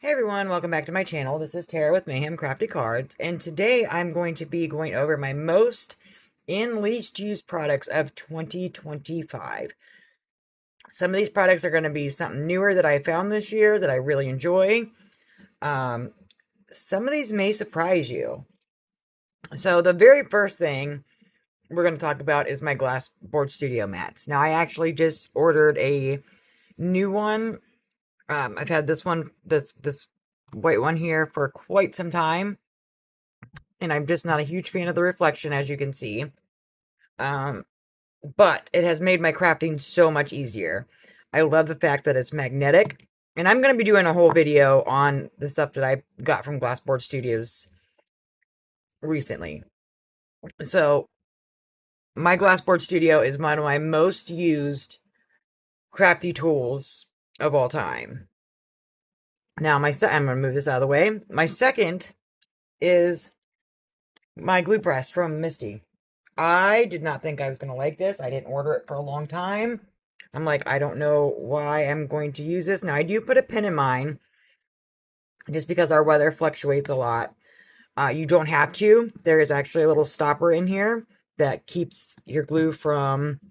Hey everyone, welcome back to my channel. This is Tara with Mayhem Crafty Cards, and today I'm going to be going over my most and least used products of 2025. Some of these products are going to be something newer that I found this year that I really enjoy. Um, some of these may surprise you. So the very first thing we're going to talk about is my glass board studio mats. Now I actually just ordered a new one. I've had this one, this white one here for quite some time, and I'm just not a huge fan of the reflection, as you can see. But it has made my crafting so much easier. I love the fact that it's magnetic, and I'm going to be doing a whole video on the stuff that I got from Glassboard Studios recently. So, my Glassboard Studio is one of my most used crafty tools of all time. Now, I'm going to move this out of the way. My second is my glue press from Misty. I did not think I was going to like this. I didn't order it for a long time. I'm like, I don't know why I'm going to use this. Now, I do put a pin in mine just because our weather fluctuates a lot. You don't have to. There is actually a little stopper in here that keeps your glue from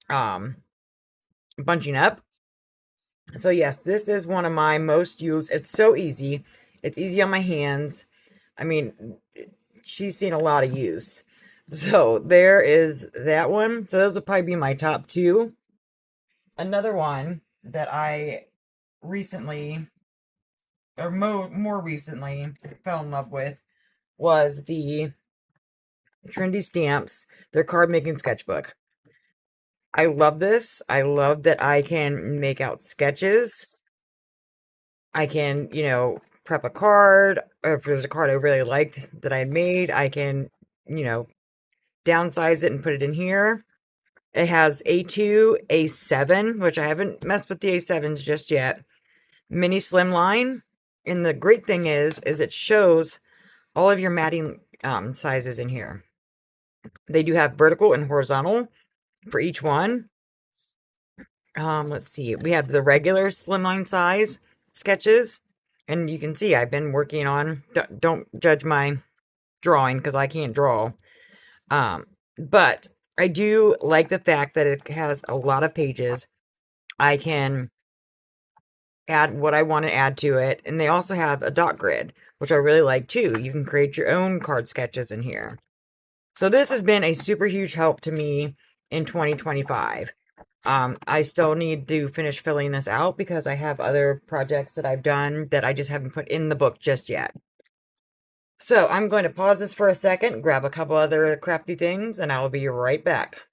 bunching up. So, yes, this is one of my most used. It's so easy. It's easy on my hands. I mean, she's seen a lot of use. So there is that one. So those will probably be my top two. Another one that I recently, or more recently, fell in love with was the Trendy Stamps, their card making sketchbook. I love this. I love that I can make out sketches. I can, prep a card, or if there's a card I really liked that I made, I can, downsize it and put it in here. It has A2, A7, which I haven't messed with the A7s just yet. Mini slimline. And the great thing is it shows all of your matting sizes in here. They do have vertical and horizontal for each one. Let's see. We have the regular slimline size sketches. And you can see I've been working on, don't judge my drawing because I can't draw. But I do like the fact that it has a lot of pages. I can add what I want to add to it. And they also have a dot grid, which I really like too. You can create your own card sketches in here. So this has been a super huge help to me in 2025. I still need to finish filling this out because I have other projects that I've done that I just haven't put in the book just yet. So I'm going to pause this for a second, grab a couple other crafty things, and I will be right back.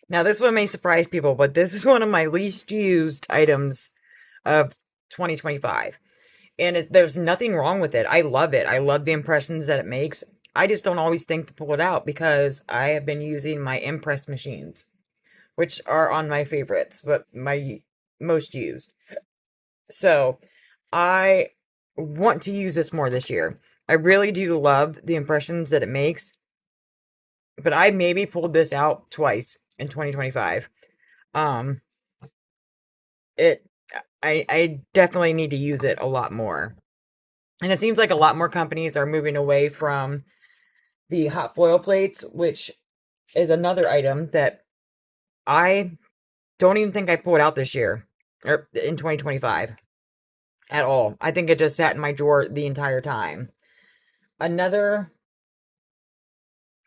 Now, this one may surprise people, but this is one of my least used items of 2025. And there's nothing wrong with it. I love it. I love the impressions that it makes. I just don't always think to pull it out because I have been using my impress machines, which are on my favorites, but my most used. So I want to use this more this year. I really do love the impressions that it makes, but I maybe pulled this out twice in 2025. I definitely need to use it a lot more. And it seems like a lot more companies are moving away from the hot foil plates, which is another item that I don't even think I pulled out this year or in 2025 at all. I think it just sat in my drawer the entire time. Another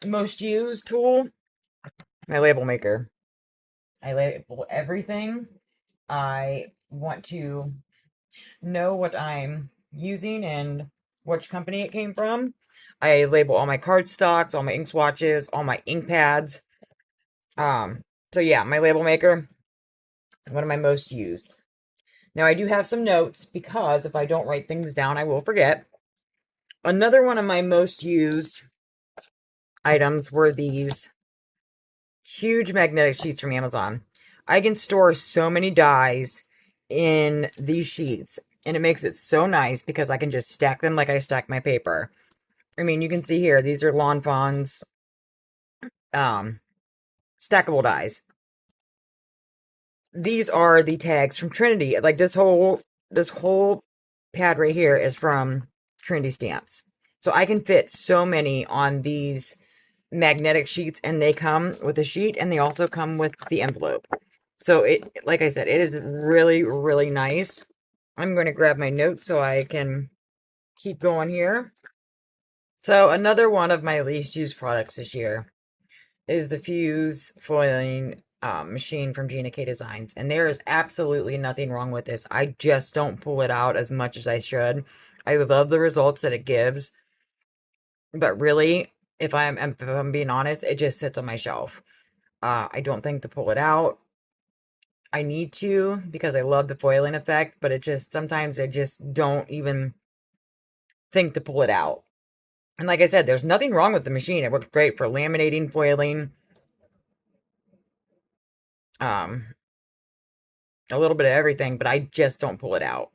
most used tool, my label maker. I label everything. I want to know what I'm using and which company it came from. I label all my card stocks, all my ink swatches, all my ink pads. So yeah, my label maker, one of my most used. Now I do have some notes because if I don't write things down, I will forget. Another one of my most used items were these huge magnetic sheets from Amazon. I can store so many dies in these sheets, and it makes it so nice because I can just stack them like I stack my paper. I mean, you can see here, these are Lawn Fawn's stackable dies. These are the tags from Trinity. Like this whole pad right here is from Trinity Stamps. So I can fit so many on these magnetic sheets, and they come with a sheet and they also come with the envelope. So it, like I said, it is really, really nice. I'm going to grab my notes so I can keep going here. So another one of my least used products this year is the Fuse foiling machine from Gina K Designs. And there is absolutely nothing wrong with this. I just don't pull it out as much as I should. I love the results that it gives. But really, if I'm being honest, it just sits on my shelf. I don't think to pull it out. I need to because I love the foiling effect, but it just sometimes I just don't even think to pull it out. And like I said, there's nothing wrong with the machine. It works great for laminating, foiling, a little bit of everything, but I just don't pull it out.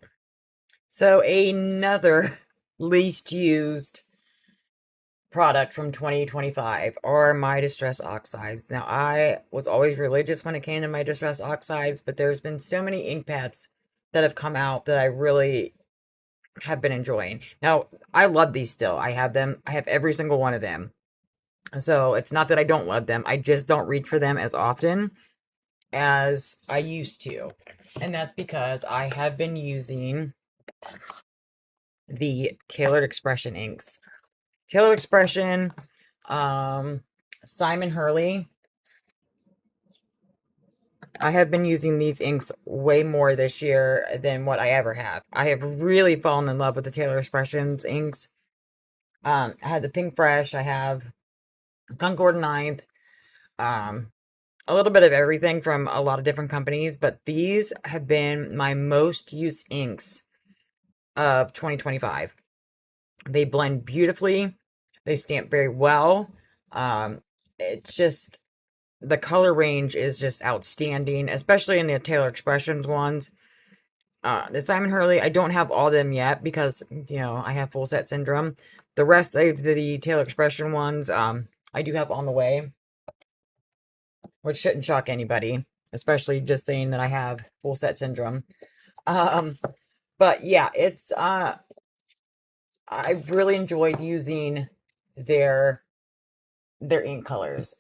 So another least used product from 2025 are my distress oxides. Now, I was always religious when it came to my distress oxides, but there's been so many ink pads that have come out that I really have been enjoying. Now, I love these still. I have them. I have every single one of them. So it's not that I don't love them. I just don't reach for them as often as I used to. And that's because I have been using the Tailored Expression inks. Tailored Expression, Simon Hurley. I have been using these inks way more this year than what I ever have. I have really fallen in love with the Tailored Expressions inks. I had the Pink Fresh. I have Concord 9th. A little bit of everything from a lot of different companies, but these have been my most used inks of 2025. They blend beautifully. They stamp very well. It's just, the color range is just outstanding, especially in the Tailored Expressions ones. The Simon Hurley, I don't have all of them yet because, I have full set syndrome. The rest of the Tailored Expression ones, I do have on the way, which shouldn't shock anybody, especially just saying that I have full set syndrome. But yeah, it's, I really enjoyed using their ink colors.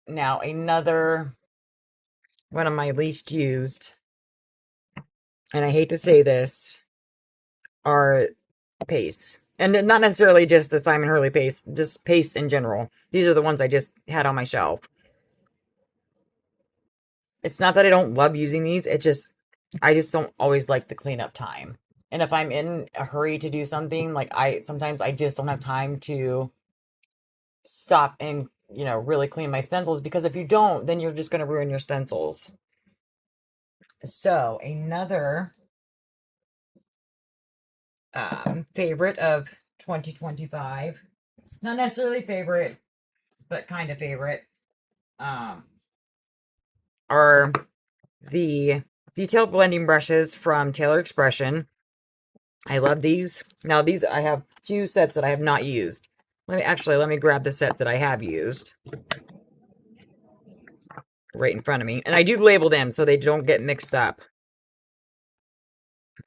Now, another one of my least used, and I hate to say this, are pastes. And not necessarily just the Simon Hurley paste, just pastes in general. These are the ones I just had on my shelf. It's not that I don't love using these, it's just, I just don't always like the cleanup time. And if I'm in a hurry to do something, like sometimes I just don't have time to stop and, really clean my stencils, because if you don't, then you're just going to ruin your stencils. So another favorite of 2025, it's not necessarily favorite, but kind of favorite, are the detailed blending brushes from Tailored Expression. I love these. Now these, I have 2 sets that I have not used. Let me grab the set that I have used right in front of me. And I do label them so they don't get mixed up.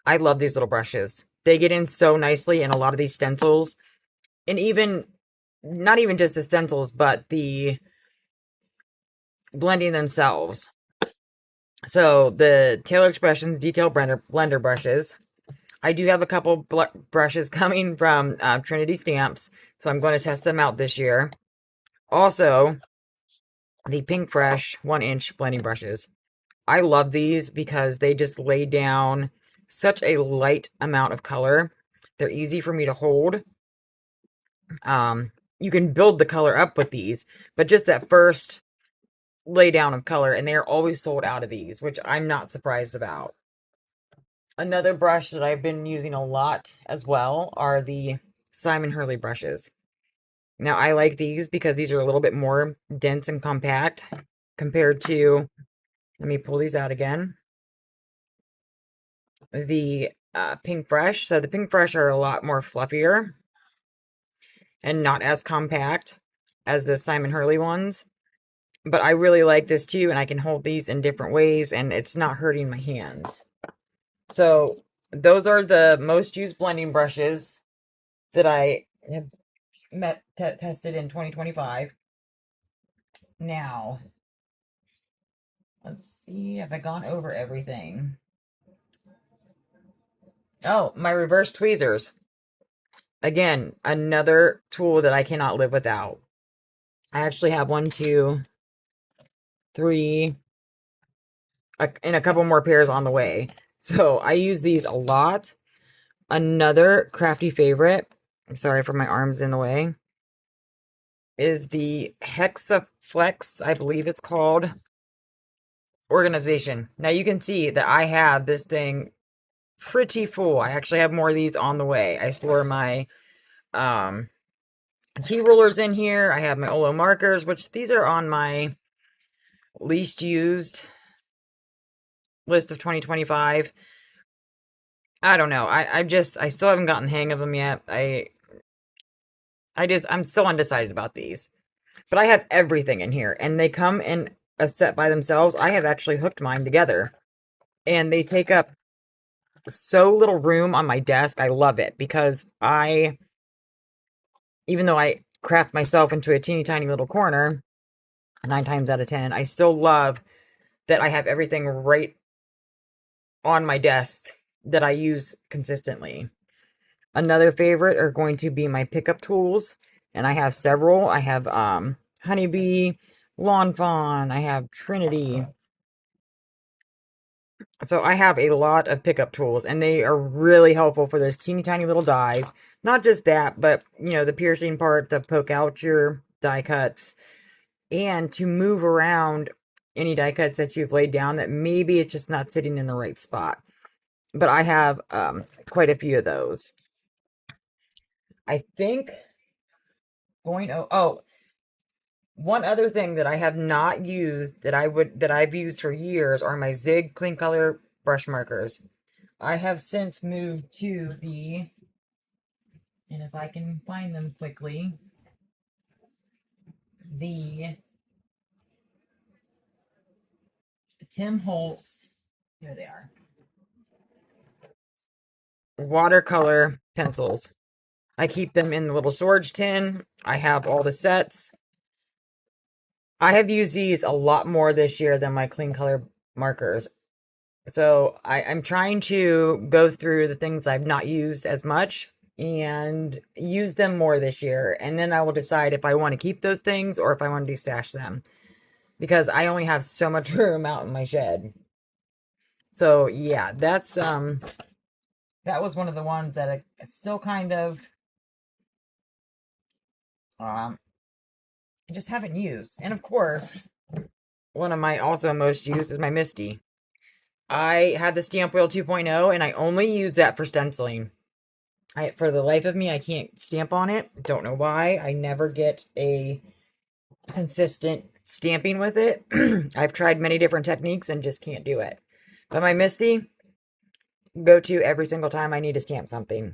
I love these little brushes. They get in so nicely in a lot of these stencils. And even, not even just the stencils, but the blending themselves. So the Tailored Expressions Detail Blender brushes. I do have a couple brushes coming from Trinity Stamps, so I'm going to test them out this year. Also, the Pink Fresh 1-inch blending brushes. I love these because they just lay down such a light amount of color. They're easy for me to hold. You can build the color up with these, but just that first lay down of color, and they're always sold out of these, which I'm not surprised about. Another brush that I've been using a lot as well are the Simon Hurley brushes. Now, I like these because these are a little bit more dense and compact compared to, let me pull these out again, the Pink Fresh. So the Pink Fresh are a lot more fluffier and not as compact as the Simon Hurley ones. But I really like this too, and I can hold these in different ways, and it's not hurting my hands. So those are the most used blending brushes that I have tested in 2025. Now, let's see, have I gone over everything? Oh, my reverse tweezers. Again, another tool that I cannot live without. I actually have one, two, three, and a couple more pairs on the way. So I use these a lot. Another Crafty favorite, sorry for my arms in the way, is the Hexaflex, I believe it's called, organization. Now you can see that I have this thing pretty full. I actually have more of these on the way. I store my key rulers in here. I have my Olo markers, which these are on my least used list of 2025. I don't know. I still haven't gotten the hang of them yet. I'm still undecided about these. But I have everything in here, and they come in a set by themselves. I have actually hooked mine together, and they take up so little room on my desk. I love it because even though I craft myself into a teeny tiny little corner, 9 times out of 10, I still love that I have everything right on my desk that I use consistently. Another favorite are going to be my pickup tools, and I have several. I have Honeybee, Lawn Fawn, I have Trinity. So I have a lot of pickup tools, and they are really helpful for those teeny tiny little dies. Not just that, but, you know, the piercing part to poke out your die cuts and to move around any die cuts that you've laid down that maybe it's just not sitting in the right spot. But I have quite a few of those. I think one other thing that I have not used that I've used for years are my Zig Clean Color brush markers. I have since moved to and if I can find them quickly, the Tim Holtz, here they are, watercolor pencils. I keep them in the little storage tin. I have all the sets. I have used these a lot more this year than my clean color markers. So I'm trying to go through the things I've not used as much and use them more this year. And then I will decide if I want to keep those things or if I want to stash them. Because I only have so much room out in my shed. So yeah, that was one of the ones that I still kind of just haven't used. And of course, one of my also most used is my Misty. I had the Stamp Wheel 2.0 and I only use that for stenciling. For the life of me, I can't stamp on it. Don't know why. I never get a consistent stamping with it. I've tried many different techniques and just can't do it. But my Misty, go to every single time I need to stamp something.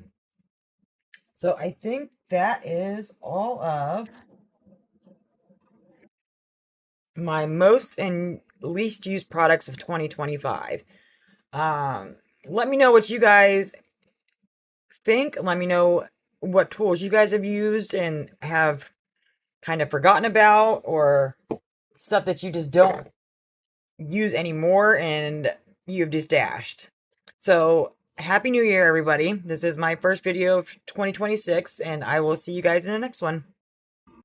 So I think that is all of my most and least used products of 2025. Let me know what you guys think. Let me know what tools you guys have used and have kind of forgotten about, or stuff that you just don't use anymore and you've just dashed. So happy new year, everybody. This is my first video of 2026, and I will see you guys in the next one.